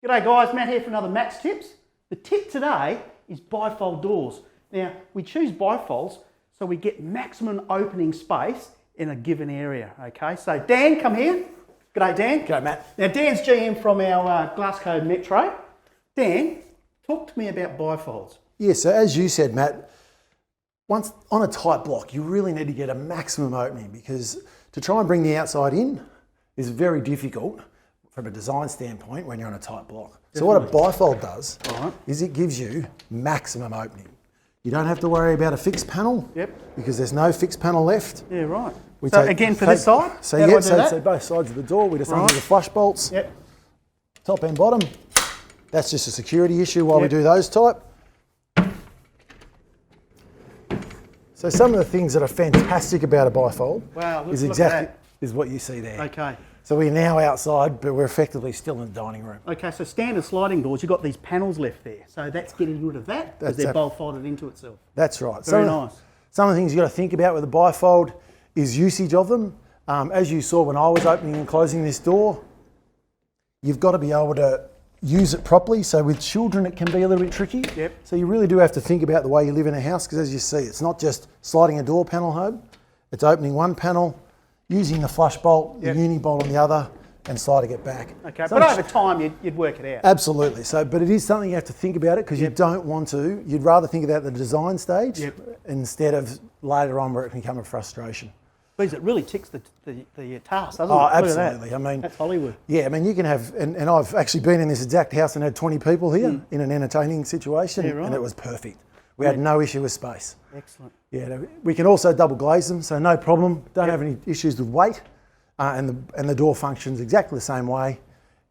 G'day guys, Matt here for another Matt's Tips. The tip today is bifold doors. Now, we choose bifolds so we get maximum opening space in a given area, okay? So Dan, come here. G'day Dan. G'day Matt. Now Dan's GM from our Glasgow Metro. Dan, talk to me about bifolds. Yeah, so as you said, Matt, once on a tight block, you really need to get a maximum opening because to try and bring the outside in is very difficult from a design standpoint when you're on a tight block. Definitely. So what a bifold does is it gives you maximum opening. You don't have to worry about a fixed panel because there's no fixed panel left. Yeah, right. So again for this side? So both sides of the door, we just undo the flush bolts, top and bottom. That's just a security issue while we do those type. So some of the things that are fantastic about a bifold is what you see there. Okay. So we're now outside, but we're effectively still in the dining room. Okay, so standard sliding doors, you've got these panels left there. So that's getting rid of that because they're both folded into itself. That's right. Very nice. Some of the things you've got to think about with a bifold is usage of them. As you saw when I was opening and closing this door, you've got to be able to use it properly. So with children, it can be a little bit tricky. So you really do have to think about the way you live in a house because as you see, it's not just sliding a door panel home. It's opening one panel, using the flush bolt, the uni bolt on the other, and sliding it back. Okay, but over time you'd work it out. Absolutely. So, but it is something you have to think about it because you don't want to. You'd rather think about the design stage instead of later on where it can become a frustration. Because it really ticks the task, doesn't it? Oh, absolutely. I mean, that's Hollywood. Yeah, I mean, you can have, and I've actually been in this exact house and had 20 people here in an entertaining situation, and it was perfect. We had no issue with space. Excellent. Yeah, we can also double glaze them, so no problem. Don't have any issues with weight, and the door functions exactly the same way,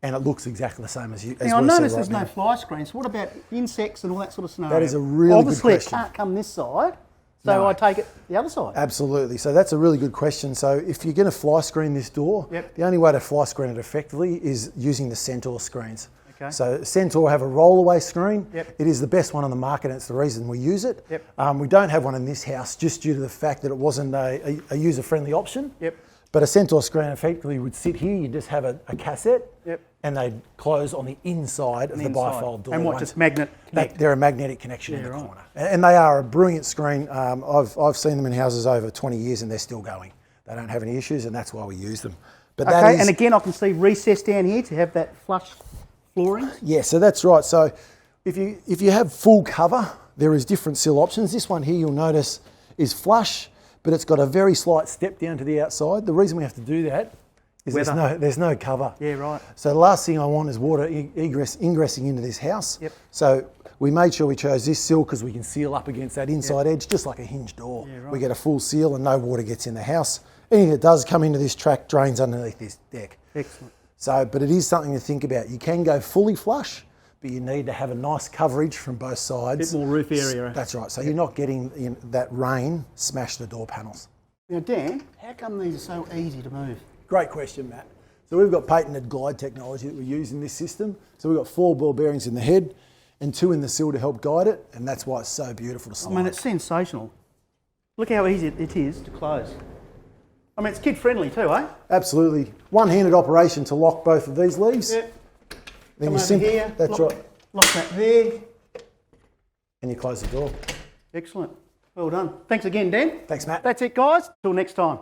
and it looks exactly the same as you. Now I noticed there's no fly screens. What about insects and all that sort of scenario? That is a really good question. Obviously, it can't come this side, so I take it the other side. Absolutely. So that's a really good question. So if you're going to fly screen this door, the only way to fly screen it effectively is using the Centaur screens. Okay. So Centaur have a roll-away screen. It is the best one on the market, and it's the reason we use it. We don't have one in this house just due to the fact that it wasn't a user-friendly option. But a Centaur screen effectively would sit here, you just have a cassette, and they'd close on the inside of the bifold door. And what, just magnet connect? They're a magnetic connection in the corner. And they are a brilliant screen. I've seen them in houses over 20 years and they're still going. They don't have any issues, and that's why we use them. But and again, I can see recess down here to have that flush flooring? Yeah, so that's right. So if you have full cover, there is different sill options. This one here you'll notice is flush, but it's got a very slight step down to the outside. The reason we have to do that is there's no cover. Yeah, right. So the last thing I want is water ingressing into this house. So we made sure we chose this sill because we can seal up against that inside edge, just like a hinged door. Yeah, right. We get a full seal and no water gets in the house. Anything that does come into this track drains underneath this deck. Excellent. So, but it is something to think about. You can go fully flush, but you need to have a nice coverage from both sides. A bit more roof area. That's right. So you're not getting that rain smash the door panels. Now, Dan, how come these are so easy to move? Great question, Matt. So we've got patented glide technology that we use in this system. So we've got 4 ball bearings in the head and 2 in the sill to help guide it, and that's why it's so beautiful to slide. I mean, it's sensational. Look how easy it is to close. I mean, it's kid-friendly too, eh? Absolutely. One-handed operation to lock both of these leaves. Then you over here, that's right. Lock that there. And you close the door. Excellent. Well done. Thanks again, Dan. Thanks, Matt. That's it, guys. Till next time.